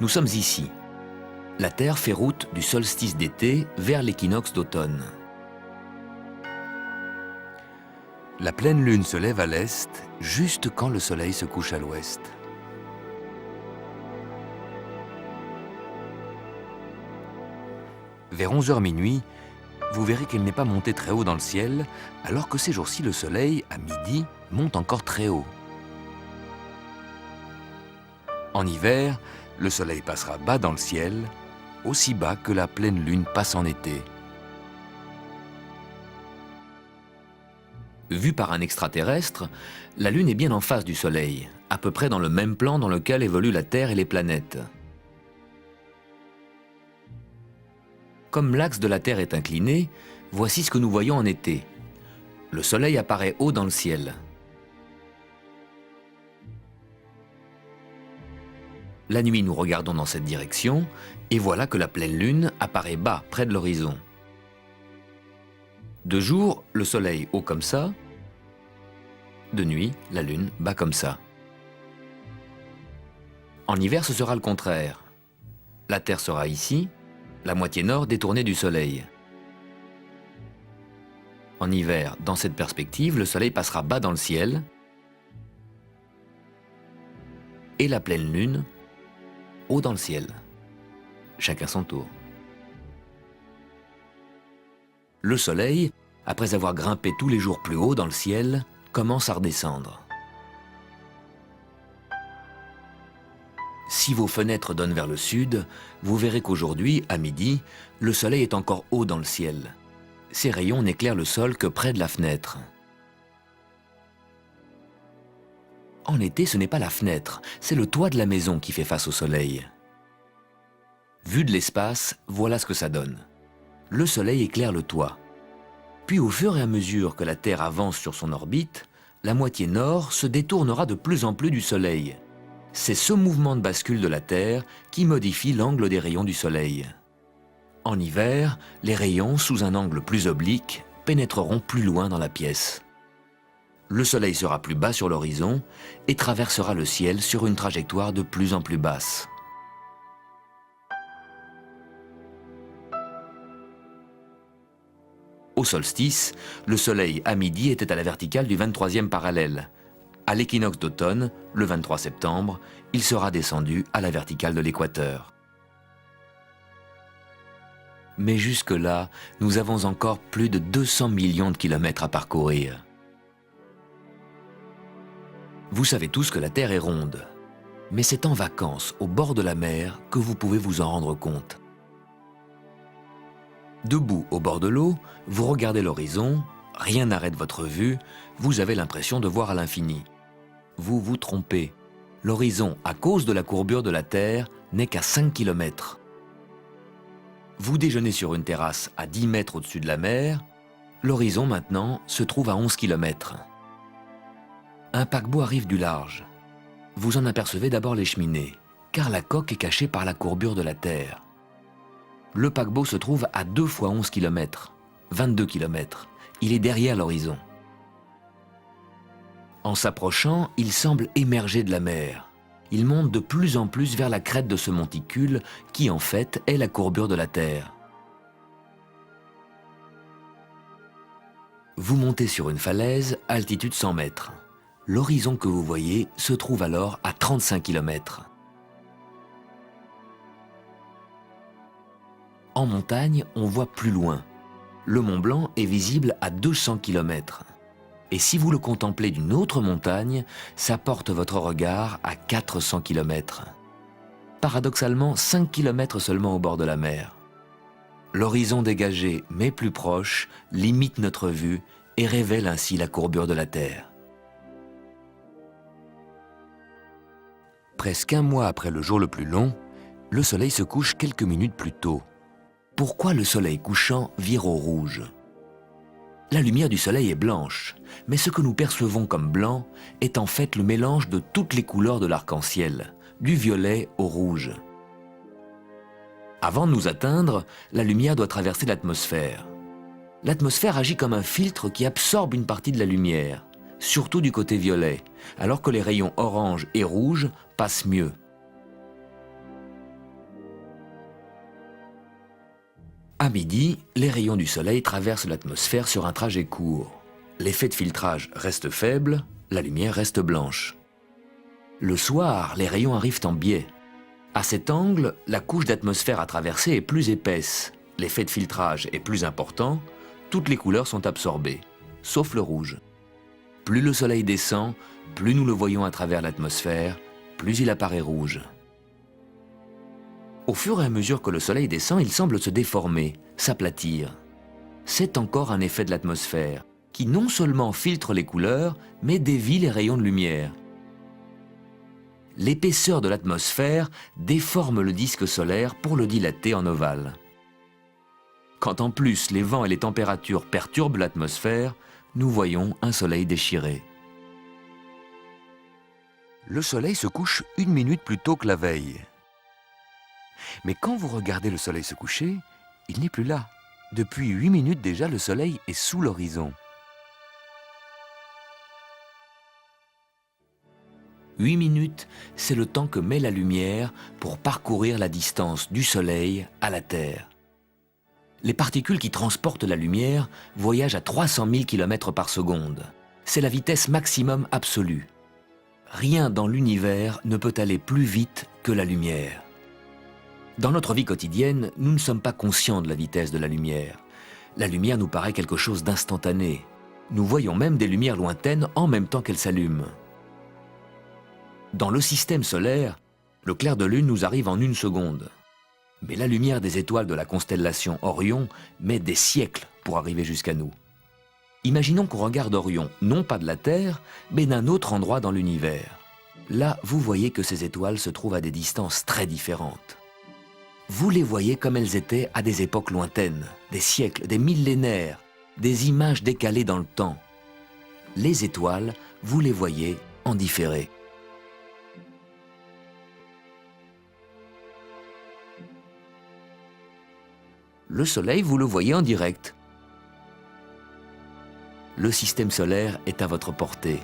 Nous sommes ici. La Terre fait route du solstice d'été vers l'équinoxe d'automne. La pleine lune se lève à l'est, juste quand le soleil se couche à l'ouest. Vers 11h minuit, vous verrez qu'elle n'est pas montée très haut dans le ciel, alors que ces jours-ci, le soleil, à midi, monte encore très haut. En hiver, le soleil passera bas dans le ciel, aussi bas que la pleine lune passe en été. Vue par un extraterrestre, la Lune est bien en face du Soleil, à peu près dans le même plan dans lequel évoluent la Terre et les planètes. Comme l'axe de la Terre est incliné, voici ce que nous voyons en été. Le Soleil apparaît haut dans le ciel. La nuit, nous regardons dans cette direction, et voilà que la pleine Lune apparaît bas, près de l'horizon. De jour, le Soleil haut comme ça. De nuit, la Lune bas comme ça. En hiver, ce sera le contraire. La Terre sera ici, la moitié nord détournée du Soleil. En hiver, dans cette perspective, le Soleil passera bas dans le ciel et la pleine Lune haut dans le ciel. Chacun son tour. Le Soleil, après avoir grimpé tous les jours plus haut dans le ciel, commence à redescendre. Si vos fenêtres donnent vers le sud, vous verrez qu'aujourd'hui, à midi, le Soleil est encore haut dans le ciel. Ses rayons n'éclairent le sol que près de la fenêtre. En été, ce n'est pas la fenêtre, c'est le toit de la maison qui fait face au Soleil. Vu de l'espace, voilà ce que ça donne. Le Soleil éclaire le toit. Puis au fur et à mesure que la Terre avance sur son orbite, la moitié nord se détournera de plus en plus du Soleil. C'est ce mouvement de bascule de la Terre qui modifie l'angle des rayons du Soleil. En hiver, les rayons, sous un angle plus oblique, pénétreront plus loin dans la pièce. Le Soleil sera plus bas sur l'horizon et traversera le ciel sur une trajectoire de plus en plus basse. Au solstice, le Soleil à midi était à la verticale du 23e parallèle. À l'équinoxe d'automne, le 23 septembre, il sera descendu à la verticale de l'équateur. Mais jusque-là, nous avons encore plus de 200 millions de kilomètres à parcourir. Vous savez tous que la Terre est ronde, mais c'est en vacances, au bord de la mer, que vous pouvez vous en rendre compte. Debout au bord de l'eau, vous regardez l'horizon, rien n'arrête votre vue, vous avez l'impression de voir à l'infini. Vous vous trompez. L'horizon, à cause de la courbure de la Terre, n'est qu'à 5 km. Vous déjeunez sur une terrasse à 10 mètres au-dessus de la mer, l'horizon maintenant se trouve à 11 km. Un paquebot arrive du large. Vous en apercevez d'abord les cheminées, car la coque est cachée par la courbure de la Terre. Le paquebot se trouve à 2 fois 11 km, 22 km. Il est derrière l'horizon. En s'approchant, il semble émerger de la mer. Il monte de plus en plus vers la crête de ce monticule qui, en fait, est la courbure de la Terre. Vous montez sur une falaise, altitude 100 mètres. L'horizon que vous voyez se trouve alors à 35 km. En montagne, on voit plus loin. Le Mont Blanc est visible à 200 km. Et si vous le contemplez d'une autre montagne, ça porte votre regard à 400 km. Paradoxalement, 5 km seulement au bord de la mer. L'horizon dégagé, mais plus proche, limite notre vue et révèle ainsi la courbure de la Terre. Presque un mois après le jour le plus long, le soleil se couche quelques minutes plus tôt. Pourquoi le soleil couchant vire au rouge ? La lumière du soleil est blanche, mais ce que nous percevons comme blanc est en fait le mélange de toutes les couleurs de l'arc-en-ciel, du violet au rouge. Avant de nous atteindre, la lumière doit traverser l'atmosphère. L'atmosphère agit comme un filtre qui absorbe une partie de la lumière, surtout du côté violet, alors que les rayons orange et rouge passent mieux. À midi, les rayons du soleil traversent l'atmosphère sur un trajet court. L'effet de filtrage reste faible, la lumière reste blanche. Le soir, les rayons arrivent en biais. À cet angle, la couche d'atmosphère à traverser est plus épaisse, l'effet de filtrage est plus important, toutes les couleurs sont absorbées, sauf le rouge. Plus le soleil descend, plus nous le voyons à travers l'atmosphère, plus il apparaît rouge. Au fur et à mesure que le soleil descend, il semble se déformer, s'aplatir. C'est encore un effet de l'atmosphère, qui non seulement filtre les couleurs, mais dévie les rayons de lumière. L'épaisseur de l'atmosphère déforme le disque solaire pour le dilater en ovale. Quand en plus les vents et les températures perturbent l'atmosphère, nous voyons un soleil déchiré. Le soleil se couche 1 minute plus tôt que la veille. Mais quand vous regardez le soleil se coucher, il n'est plus là. Depuis 8 minutes déjà, le soleil est sous l'horizon. 8 minutes, c'est le temps que met la lumière pour parcourir la distance du Soleil à la Terre. Les particules qui transportent la lumière voyagent à 300 000 km par seconde. C'est la vitesse maximum absolue. Rien dans l'univers ne peut aller plus vite que la lumière. Dans notre vie quotidienne, nous ne sommes pas conscients de la vitesse de la lumière. La lumière nous paraît quelque chose d'instantané. Nous voyons même des lumières lointaines en même temps qu'elles s'allument. Dans le système solaire, le clair de lune nous arrive en 1 seconde. Mais la lumière des étoiles de la constellation Orion met des siècles pour arriver jusqu'à nous. Imaginons qu'on regarde Orion, non pas de la Terre, mais d'un autre endroit dans l'univers. Là, vous voyez que ces étoiles se trouvent à des distances très différentes. Vous les voyez comme elles étaient à des époques lointaines, des siècles, des millénaires, des images décalées dans le temps. Les étoiles, vous les voyez en différé. Le Soleil, vous le voyez en direct. Le système solaire est à votre portée.